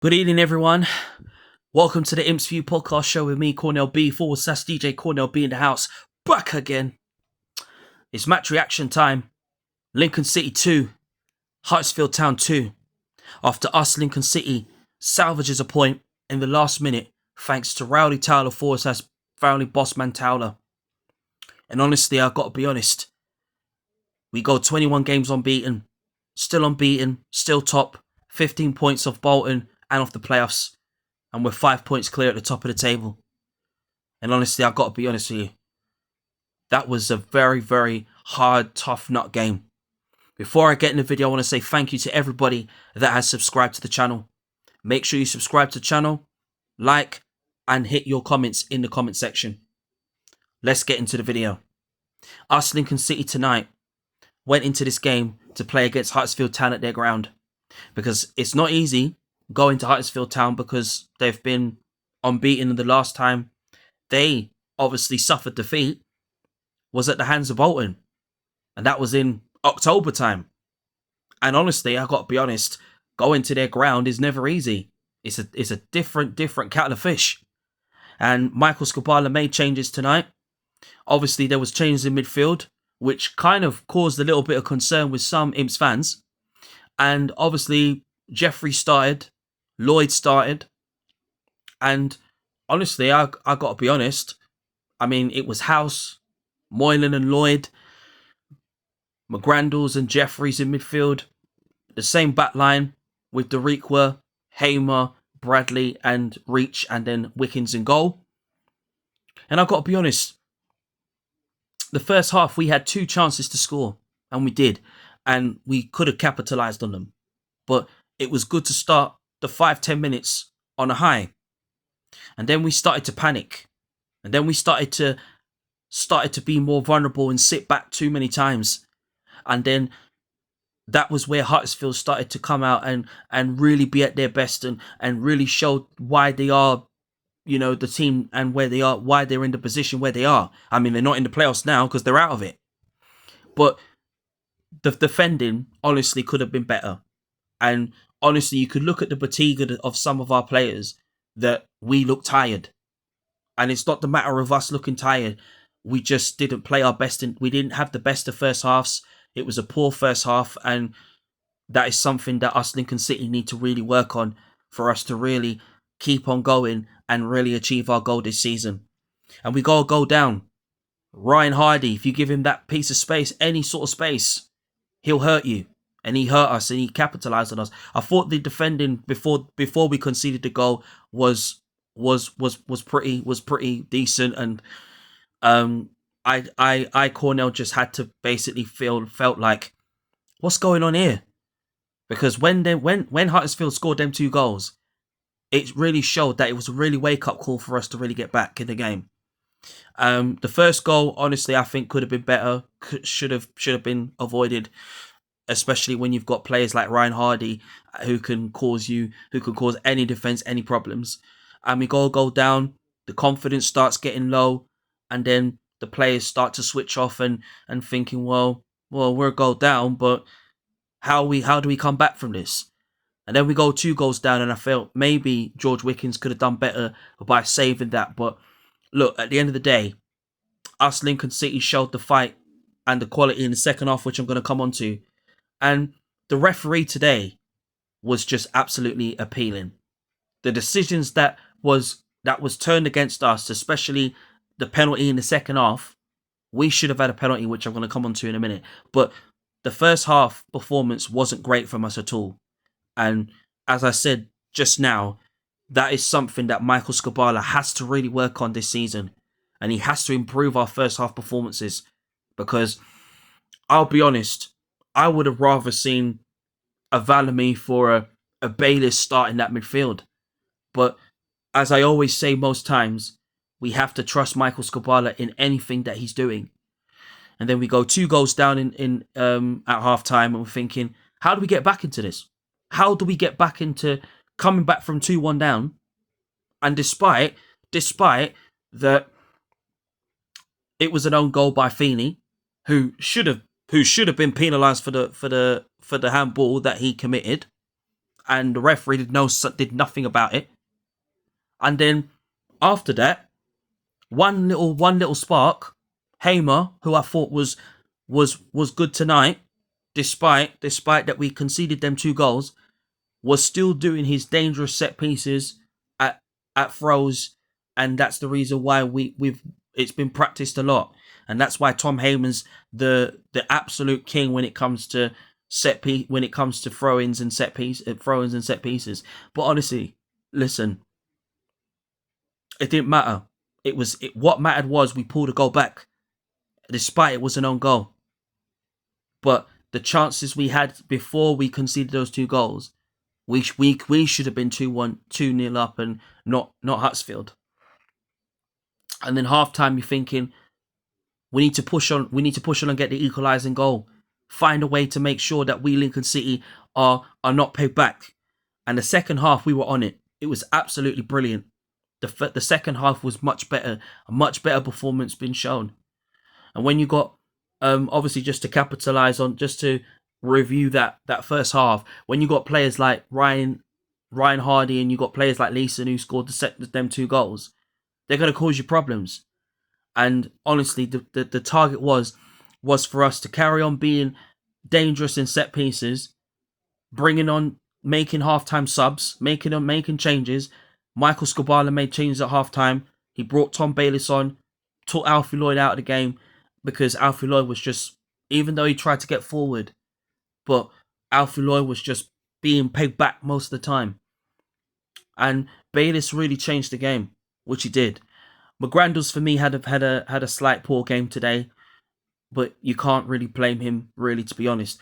Good evening, everyone. Welcome to the Imps View podcast show with me, Cornell B, /DJ Cornell B in the house. Back again. It's match reaction time. Lincoln City 2, Huddersfield Town 2. After us, Lincoln City salvages a point in the last minute thanks to Rowdy Towler / Bossman Towler. And honestly, I've got to be honest. We go 21 games unbeaten. Still top. 15 points off Bolton and off the playoffs. And we're 5 points clear at the top of the table. And honestly, I've got to be honest with you. That was a very, very hard, tough nut game. Before I get in the video, I want to say thank you to everybody that has subscribed to the channel. Make sure you subscribe to the channel, like, and hit your comments in the comment section. Let's get into the video. Us, Lincoln City tonight, went into this game to play against Huddersfield Town at their ground. Because it's not easy going to Huddersfield Town because they've been unbeaten, and the last time they obviously suffered defeat was at the hands of Bolton, and that was in October time. And honestly, I've got to be honest, going to their ground is never easy. It's a different kettle of fish. And Michael Skubala made changes tonight. Obviously, there was changes in midfield, which kind of caused a little bit of concern with some Imps fans. And obviously, Jeffrey started, Lloyd started, and honestly, I got to be honest. I mean, it was House, Moylan and Lloyd, McGrandles and Jeffries in midfield. The same back line with Deriqua, Hamer, Bradley and Reach, and then Wickens in goal. And I've got to be honest, the first half we had 2 chances to score, and we did. And we could have capitalised on them. But it was good to start the 5-10 minutes on a high. And then we started to panic. And then we started to be more vulnerable and sit back too many times. And then that was where Huddersfield started to come out and really be at their best and really show why they are, the team and where they are, why they're in the position where they are. I mean, they're not in the playoffs now because they're out of it. But the defending honestly could have been better, and honestly you could look at the fatigue of some of our players that we look tired, and it's not the matter of us looking tired. We just didn't play our best, and we didn't have the best of first halves. It was a poor first half, and that is something that us Lincoln City need to really work on for us to really keep on going and really achieve our goal this season. And we got to go down. Ryan Hardy, if you give him that piece of space, any sort of space, he'll hurt you, and he hurt us, and he capitalised on us. I thought the defending before we conceded the goal was pretty decent, and I Cornell just had to basically felt like, what's going on here? Because when Huddersfield scored them 2 goals, it really showed that it was a really wake up call for us to really get back in the game. The first goal, honestly, I think could have been better. Should have been avoided, especially when you've got players like Ryan Hardy who can cause any defense any problems. And we go down. The confidence starts getting low, and then the players start to switch off and thinking, well, we're a goal down, but how do we come back from this? And then we go 2 goals down, and I felt maybe George Wickens could have done better by saving that, but. Look, at the end of the day, us Lincoln City showed the fight and the quality in the second half, which I'm going to come on to. And the referee today was just absolutely appealing. The decisions that was turned against us, especially the penalty in the second half, we should have had a penalty, which I'm going to come on to in a minute. But the first half performance wasn't great from us at all. And as I said just now, that is something that Michael Skubala has to really work on this season. And he has to improve our first half performances. Because, I'll be honest, I would have rather seen a Valamy for a Bayliss start in that midfield. But, as I always say most times, we have to trust Michael Skubala in anything that he's doing. And then we go 2 goals down at half time, and we're thinking, how do we get back into this? How do we get back into coming back from 2-1 down, and despite that it was an own goal by Feeney, who should have been penalised for the handball that he committed, and the referee did nothing about it. And then after that, one little spark, Hamer, who I thought was good tonight, despite that we conceded them 2 goals, was still doing his dangerous set pieces at throws, and that's the reason why it's been practiced a lot, and that's why Tom Heyman's the absolute king when it comes to throw-ins and set pieces. But honestly, listen, it didn't matter. What mattered was we pulled a goal back, despite it was an own goal. But the chances we had before we conceded those 2 goals, we should have been 2-0 up, and not Huddersfield. And then halftime, you're thinking we need to push on and get the equalising goal. Find a way to make sure that we, Lincoln City, are not paid back. And the second half, we were on it. It was absolutely brilliant. The second half was much better. A much better performance been shown. And when you got, obviously, just to review that first half, when you got players like Ryan Hardy, and you got players like Leeson who scored them 2 goals, they're going to cause you problems. And honestly, the target was for us to carry on being dangerous in set pieces, making halftime subs, making changes. Michael Scabala made changes at halftime. He brought Tom Bayliss on, took Alfie Lloyd out of the game, because Alfie Lloyd was just, even though he tried to get forward, but Alfie Lloyd was just being pegged back most of the time. And Bayliss really changed the game, which he did. McGrandles, for me, had a slight poor game today, but you can't really blame him, really, to be honest.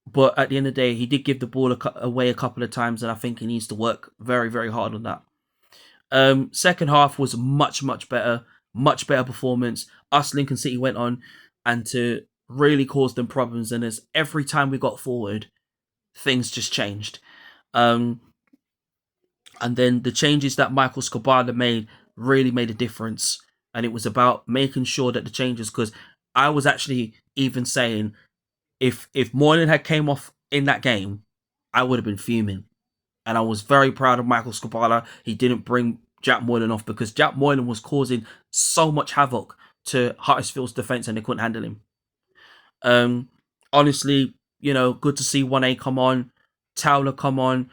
But at the end of the day, he did give the ball away a couple of times, and I think he needs to work very, very hard on that. Second half was much better performance. Us, Lincoln City, went on and to really cause them problems, and as every time we got forward, things just changed. And then the changes that Michael Scabala made really made a difference, and it was about making sure that the changes, because I was actually even saying, if Moylan had came off in that game, I would have been fuming. And I was very proud of Michael Scabala. He didn't bring Jack Moylan off, because Jack Moylan was causing so much havoc to Huddersfield's defence, and they couldn't handle him. Honestly, good to see 1A come on, Towler come on,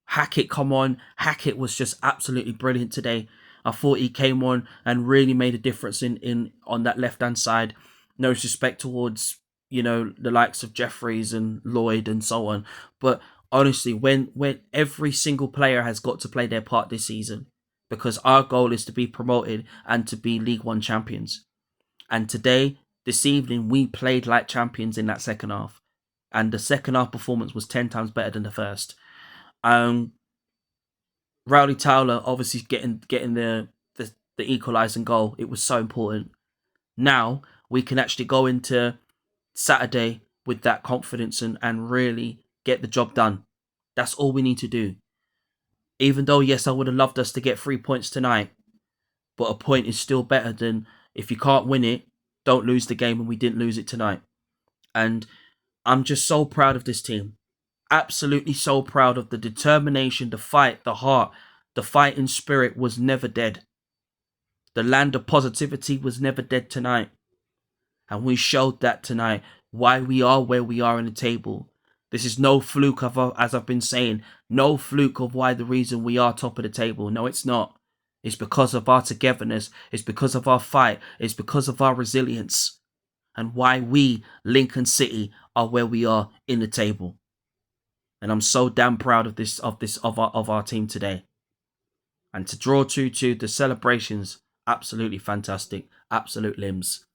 Hackett come on. Hackett was just absolutely brilliant today. I thought he came on and really made a difference in on that left-hand side. No disrespect towards, the likes of Jeffries and Lloyd and so on. But honestly, when every single player has got to play their part this season, because our goal is to be promoted and to be League One champions. And this evening, we played like champions in that second half. And the second half performance was 10 times better than the first. Rowley Towler obviously getting the equalising goal. It was so important. Now we can actually go into Saturday with that confidence and really get the job done. That's all we need to do. Even though, yes, I would have loved us to get 3 points tonight, but a point is still better than, if you can't win it, don't lose the game, and we didn't lose it tonight. And I'm just so proud of this team. Absolutely so proud of the determination, the fight, the heart. The fighting spirit was never dead. The land of positivity was never dead tonight. And we showed that tonight, why we are where we are in the table. This is no fluke, as I've been saying, no fluke of why the reason we are top of the table. No, it's not. It's because of our togetherness. It's because of our fight. It's because of our resilience. And why we, Lincoln City, are where we are in the table. And I'm so damn proud of our team today. And to draw 2-2, the celebrations, absolutely fantastic. Absolute limbs.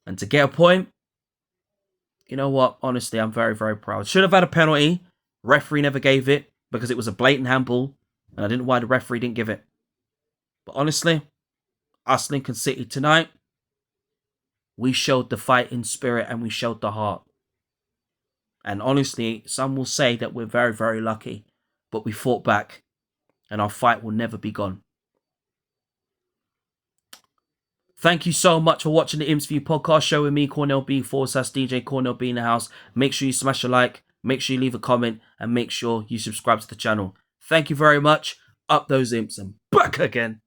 And to get a point, you know what? Honestly, I'm very, very proud. Should have had a penalty. Referee never gave it, because it was a blatant handball. And I didn't know why the referee didn't give it. But honestly, us, Lincoln City, tonight, we showed the fighting spirit and we showed the heart. And honestly, some will say that we're very, very lucky. But we fought back. And our fight will never be gone. Thank you so much for watching the Imps View podcast show with me, Cornell B, /DJ Cornell B in the house. Make sure you smash a like, make sure you leave a comment and make sure you subscribe to the channel. Thank you very much. Up those imps and back again.